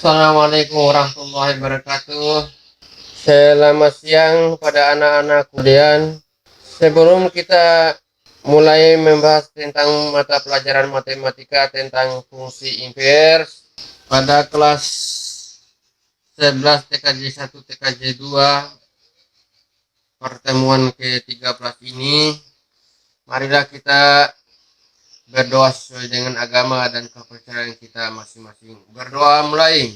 Assalamualaikum warahmatullahi wabarakatuh. Selamat siang pada anak-anak. Kemudian sebelum kita mulai membahas tentang mata pelajaran matematika tentang fungsi invers pada kelas 11 TKJ 1 TKJ 2 pertemuan ke-13 ini, marilah kita berdoa sesuai dengan agama dan kepercayaan kita masing-masing. Berdoa mulai.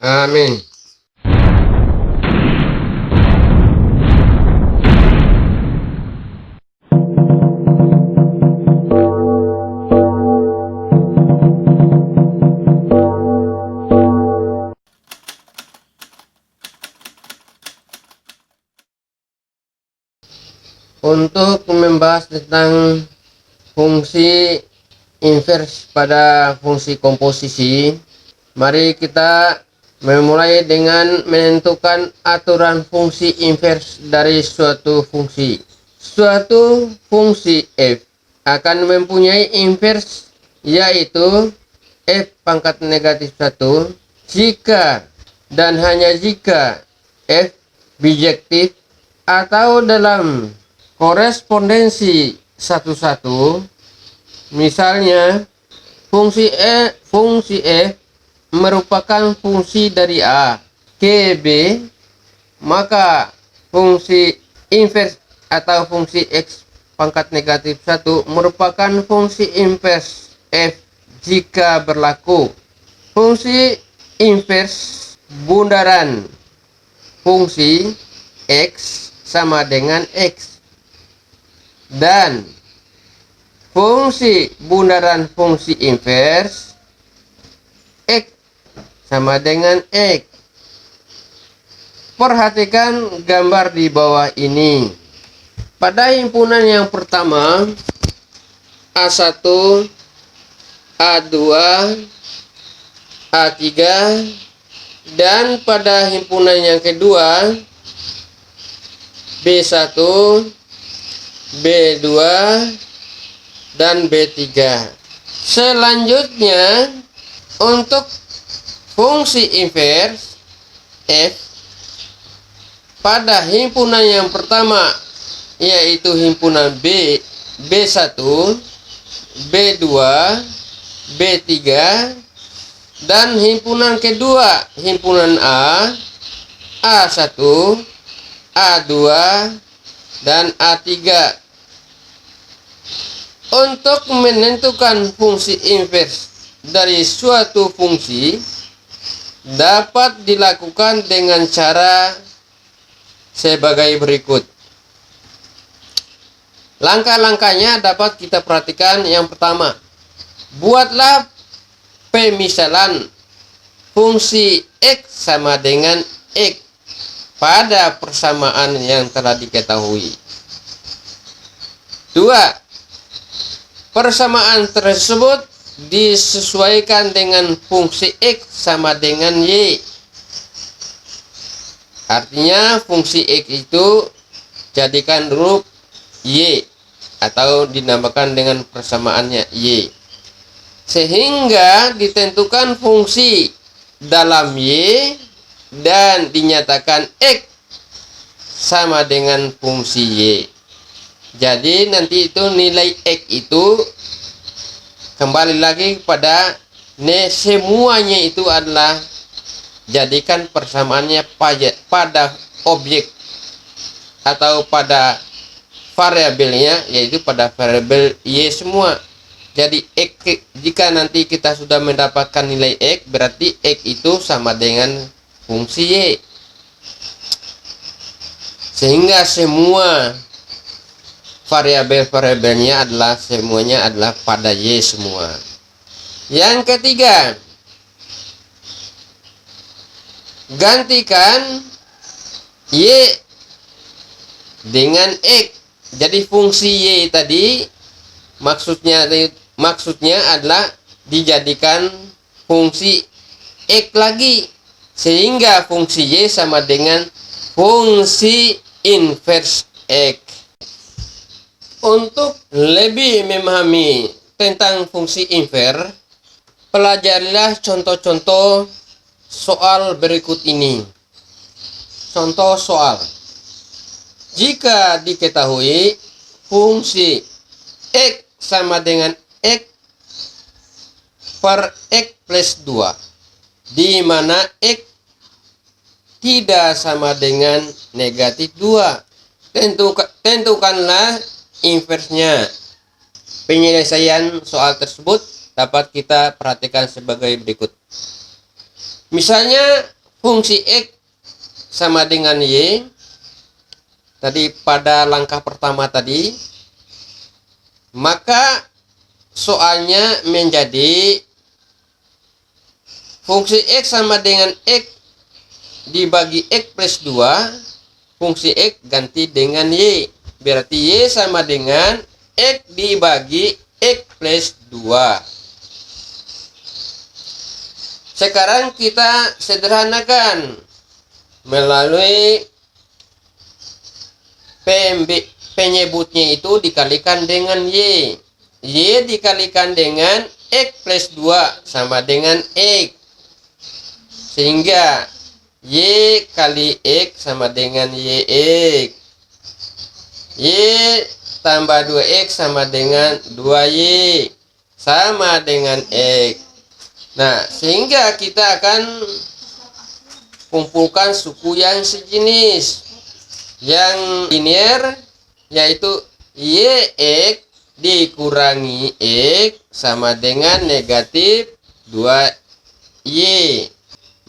Amin. Untuk membahas tentang fungsi invers pada fungsi komposisi, mari kita memulai dengan menentukan aturan fungsi invers dari suatu fungsi. Suatu fungsi f akan mempunyai invers, yaitu f pangkat negatif 1 jika dan hanya jika f bijektif atau dalam korespondensi 1-1. Misalnya fungsi f merupakan fungsi dari A ke B, maka fungsi invers atau fungsi x pangkat negatif 1 merupakan fungsi invers f jika berlaku fungsi invers bundaran fungsi x sama dengan x dan fungsi bundaran fungsi invers x sama dengan x. Perhatikan gambar di bawah ini. Pada himpunan yang pertama A1, A2, A3, dan pada himpunan yang kedua B1, B2, dan B3. Selanjutnya untuk fungsi invers f pada himpunan yang pertama, yaitu himpunan B1, B2, B3, dan himpunan kedua himpunan A1, A2, dan A3. Untuk menentukan fungsi invers dari suatu fungsi dapat dilakukan dengan cara sebagai berikut. Langkah-langkahnya dapat kita perhatikan. Yang pertama, buatlah pemisalan fungsi x sama dengan x pada persamaan yang telah diketahui. 2. Persamaan tersebut disesuaikan dengan fungsi x sama dengan y. Artinya fungsi x itu jadikan huruf y atau dinamakan dengan persamaannya y, sehingga ditentukan fungsi dalam y dan dinyatakan x sama dengan fungsi y. Jadi nanti itu nilai x itu kembali lagi kepada semuanya itu adalah jadikan persamaannya pada objek atau pada variabelnya, yaitu pada variabel y semua. Jadi x, jika nanti kita sudah mendapatkan nilai x, berarti x itu sama dengan fungsi y, sehingga semua variabel-variabelnya adalah semuanya adalah pada y semua. Yang ketiga, gantikan y dengan x. Jadi fungsi y tadi maksudnya adalah dijadikan fungsi x lagi, sehingga fungsi y sama dengan fungsi invers x. Untuk lebih memahami tentang fungsi inver, pelajarilah contoh-contoh soal berikut ini. Contoh soal. Jika diketahui fungsi X sama dengan X per X plus 2, di mana X tidak sama dengan negatif 2. Tentukanlah inversnya. Penyelesaian soal tersebut dapat kita perhatikan sebagai berikut. Misalnya fungsi X sama dengan Y. Tadi pada langkah pertama tadi, maka soalnya menjadi fungsi X sama dengan X dibagi X plus 2, fungsi X ganti dengan Y. Berarti Y sama dengan X dibagi X plus 2. Sekarang kita sederhanakan melalui penyebutnya itu dikalikan dengan Y. Y dikalikan dengan X plus 2 sama dengan X. Sehingga Y kali X sama dengan YX. Y tambah 2X sama dengan 2Y sama dengan X. Nah, sehingga kita akan kumpulkan suku yang sejenis yang linear, yaitu YX dikurangi X sama dengan negatif 2Y.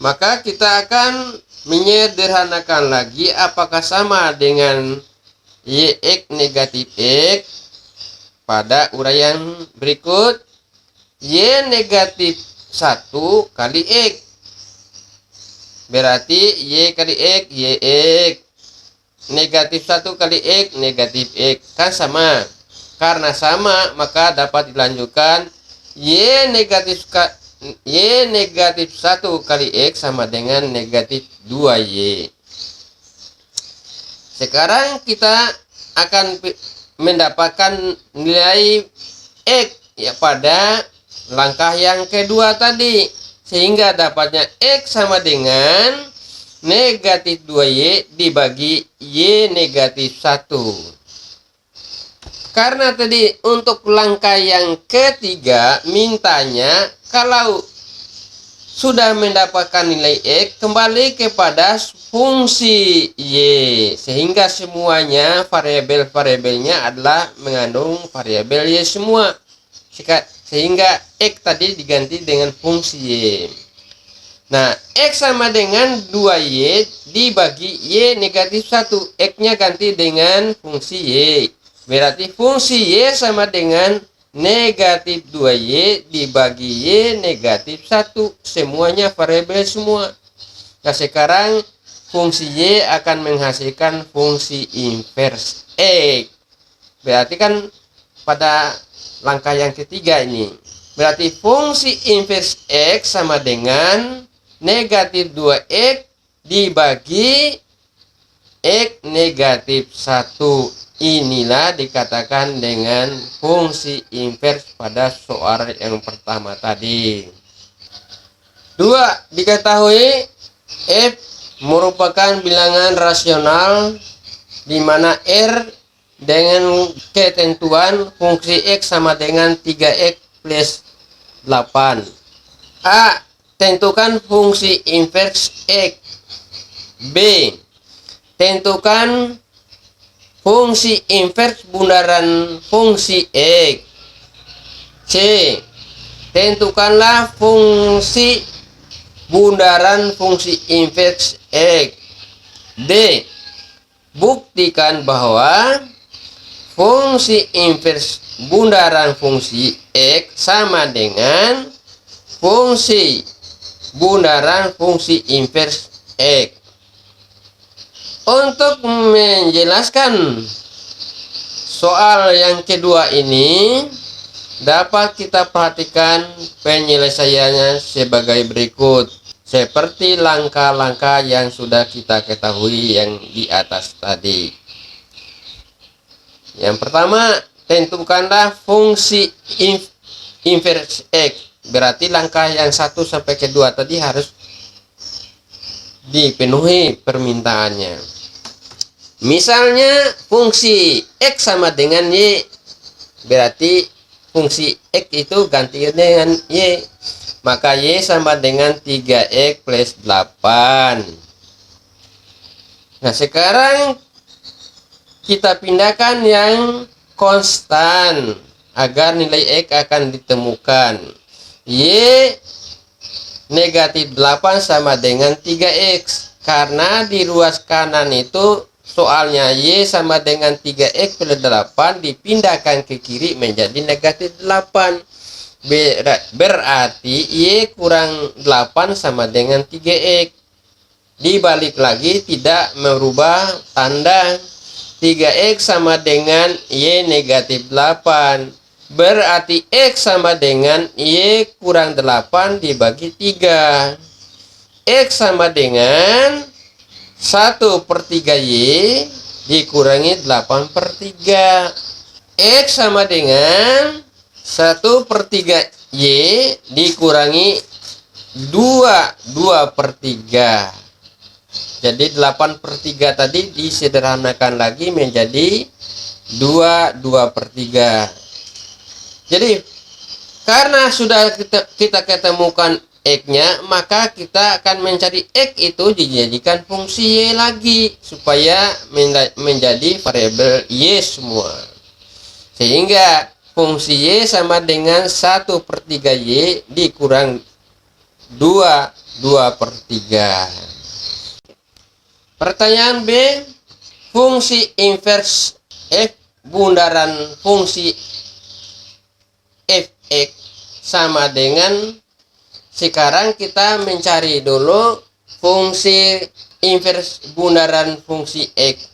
Maka kita akan menyederhanakan lagi apakah sama dengan YX negatif X pada uraian berikut. Y negatif 1 kali X, berarti Y kali X YX. Negatif 1 kali X negatif X, kan sama. Karena sama maka dapat dilanjutkan Y negatif 1 kali X sama dengan negatif 2Y. Sekarang kita akan mendapatkan nilai X ya pada langkah yang kedua tadi, sehingga dapatnya X sama dengan negatif 2Y dibagi Y negatif 1. Karena tadi untuk langkah yang ketiga mintanya kalau sudah mendapatkan nilai X kembali kepada fungsi Y, sehingga semuanya variabel-variabelnya adalah mengandung variabel Y semua, sehingga X tadi diganti dengan fungsi Y. Nah, X sama dengan 2Y dibagi Y negatif 1. X-nya ganti dengan fungsi Y. Berarti fungsi Y sama dengan negatif 2Y dibagi Y negatif 1. Semuanya variabel semua. Nah, sekarang fungsi Y akan menghasilkan fungsi invers X. Berarti kan pada langkah yang ketiga ini. Berarti fungsi invers X sama dengan negatif 2X dibagi X negatif 1. Inilah dikatakan dengan fungsi invers pada soal yang pertama tadi. 2. Diketahui F merupakan bilangan rasional di mana R dengan ketentuan fungsi X sama dengan 3X plus 8. A. Tentukan fungsi invers X. B. Tentukan fungsi invers bundaran fungsi X. C. Tentukanlah fungsi bundaran fungsi invers X. D. Buktikan bahwa fungsi invers bundaran fungsi X sama dengan fungsi bundaran fungsi invers X. Untuk menjelaskan soal yang kedua ini, dapat kita perhatikan penyelesaiannya sebagai berikut, seperti langkah-langkah yang sudah kita ketahui yang di atas tadi. Yang pertama, tentukanlah fungsi inverse X. Berarti langkah yang 1 sampai ke 2 tadi harus dipenuhi permintaannya. Misalnya fungsi X sama dengan Y, berarti fungsi X itu ganti dengan Y, maka Y sama dengan 3X plus 8. Nah sekarang kita pindahkan yang konstan agar nilai X akan ditemukan. Y negatif 8 sama dengan 3X. Karena di ruas kanan itu soalnya Y sama dengan 3X plus 8 dipindahkan ke kiri menjadi negatif 8. Berarti Y kurang 8 sama dengan 3X. Dibalik lagi tidak merubah tanda. 3X sama dengan Y negatif 8. Berarti X sama dengan Y kurang 8 dibagi 3. X sama dengan 1/3 Y dikurangi 8/3. X sama dengan 1/3 Y dikurangi 2/3. Jadi 8/3 tadi disederhanakan lagi menjadi 2/3. Jadi karena sudah kita ketemukan X-nya, maka kita akan mencari X itu dijadikan fungsi Y lagi supaya menjadi variabel Y semua. Sehingga fungsi Y sama dengan 1/3 Y dikurang 2/3. Pertanyaan B, fungsi inverse F bundaran fungsi Fx sama dengan, sekarang kita mencari dulu fungsi inverse bundaran fungsi X.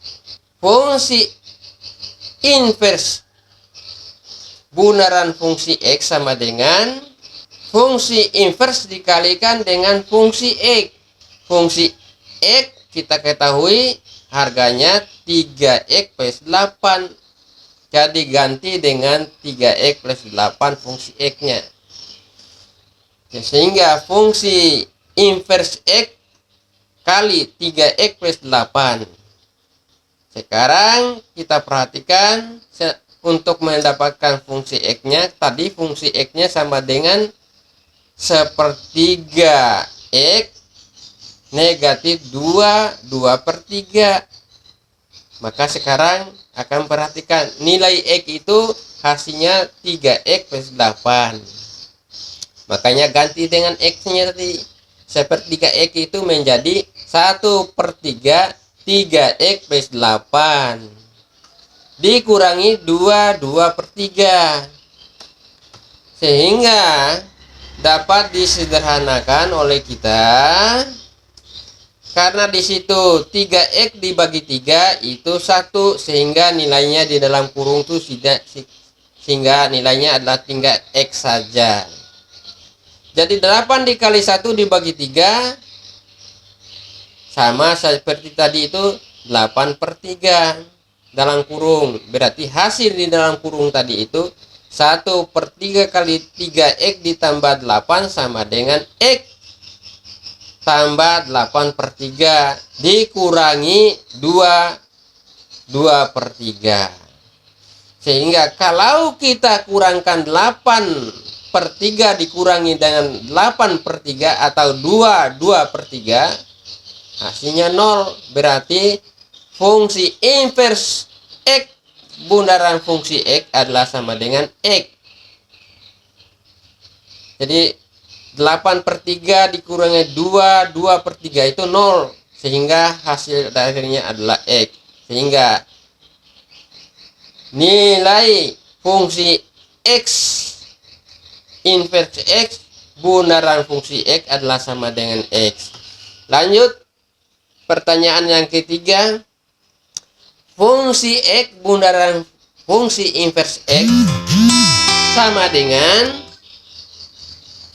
Fungsi inverse bundaran fungsi X sama dengan fungsi inverse dikalikan dengan fungsi X. Fungsi X kita ketahui harganya 3X plus 8. Jadi ganti dengan 3X plus 8 fungsi X-nya. Sehingga fungsi inverse X kali 3X plus 8. Sekarang kita perhatikan untuk mendapatkan fungsi X-nya. Tadi fungsi X-nya sama dengan 1/3 X negatif 2/3. Maka sekarang akan perhatikan nilai X itu hasilnya 3X plus 8. Makanya ganti dengan X-nya tadi. 1/3 X itu menjadi 1/3 3X plus 8. Dikurangi 2/3. Sehingga dapat disederhanakan oleh kita. Karena di situ 3X dibagi 3 itu 1, sehingga nilainya di dalam kurung itu sehingga nilainya adalah tinggal X saja. Jadi 8 dikali 1 dibagi 3 sama seperti tadi itu 8/3 dalam kurung. Berarti hasil di dalam kurung tadi itu 1/3 kali 3X ditambah 8 sama dengan X tambah 8/3 dikurangi 2/3. Sehingga kalau kita kurangkan 8/3 dikurangi dengan 8/3 atau 2/3, hasilnya 0. Berarti fungsi inverse X bundaran fungsi X adalah sama dengan X. Jadi 8/3 dikurangi 2/3 itu 0. Sehingga hasil akhirnya adalah X. Sehingga nilai fungsi X inverse X bundaran fungsi X adalah sama dengan X. Lanjut pertanyaan yang ketiga. Fungsi X bundaran fungsi inverse X sama dengan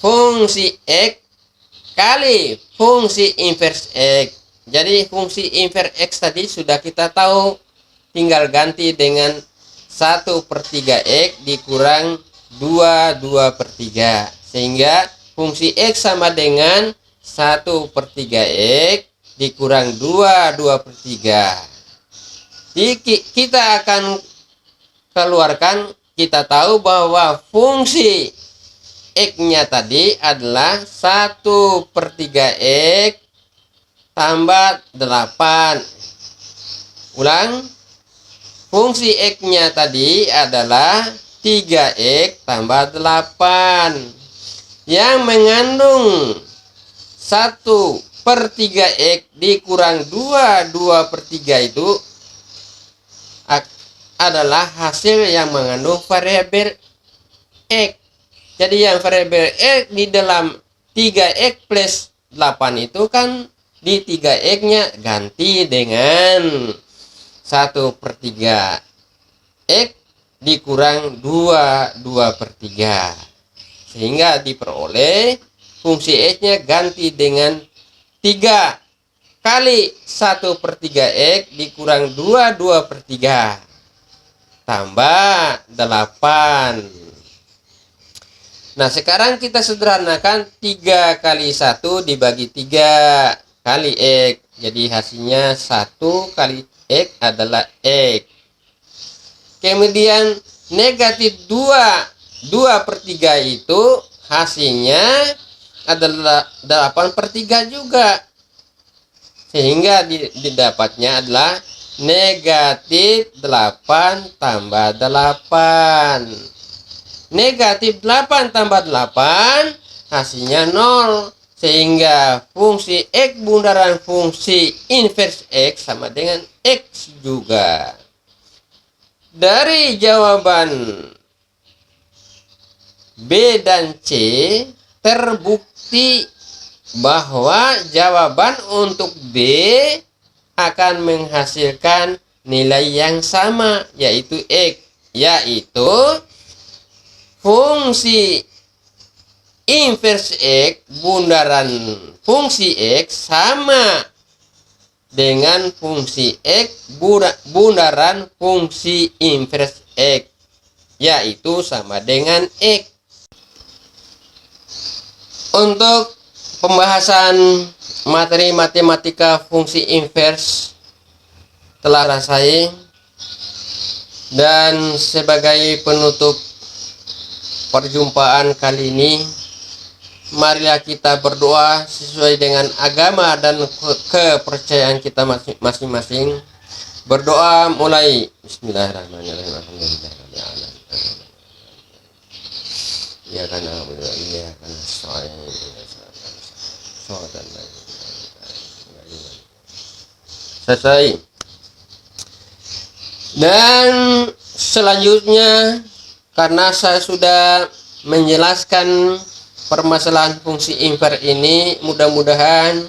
fungsi X kali fungsi inverse X. Jadi fungsi inverse X tadi sudah kita tahu, tinggal ganti dengan 1/3 X dikurang 2/3. Sehingga fungsi X sama dengan 1/3 X dikurang 2/3. Jadi kita akan keluarkan, kita tahu bahwa fungsi X-nya tadi adalah 1/3 X tambah 8. Ulang, fungsi X-nya tadi adalah 3X tambah 8 yang mengandung 1/3 X dikurang 2/3 itu adalah hasil yang mengandung variabel X. Jadi yang variabel X di dalam 3X plus 8 itu kan di 3X-nya ganti dengan 1/3 X dikurang 2/3. Sehingga diperoleh fungsi X-nya ganti dengan 3 kali 1/3 X dikurang 2/3 tambah 8. Nah, sekarang kita sederhanakan 3 kali 1 dibagi 3 kali X. Jadi hasilnya 1 kali X adalah X. Kemudian negatif 2/3 itu hasilnya adalah 8/3 juga. Sehingga didapatnya adalah negatif 8 tambah 8. Negatif 8 tambah 8 hasilnya 0. Sehingga fungsi X bundaran fungsi inverse X sama dengan X juga. Dari jawaban B dan C terbukti bahwa jawaban untuk B akan menghasilkan nilai yang sama, yaitu X, yaitu fungsi inverse X bundaran fungsi X sama dengan fungsi X bundaran fungsi inverse X, yaitu sama dengan X. Untuk pembahasan materi matematika fungsi inverse telah selesai, dan sebagai penutup perjumpaan kali ini, marilah kita berdoa sesuai dengan agama dan kepercayaan kita masing-masing. Berdoa mulai. Bismillahirrahmanirrahim. Alhamdulillahirrahmanirrahim. Ya karena selesai. Dan selanjutnya, karena saya sudah menjelaskan permasalahan fungsi inverse ini, mudah-mudahan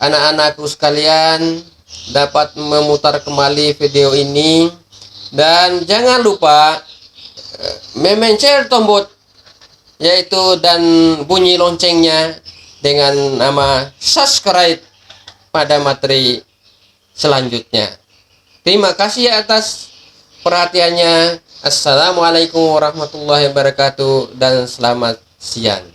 anak-anakku sekalian dapat memutar kembali video ini, dan jangan lupa memencet tombol yaitu dan bunyi loncengnya dengan nama subscribe pada materi selanjutnya. Terima kasih atas perhatiannya. Assalamualaikum warahmatullahi wabarakatuh dan selamat siang.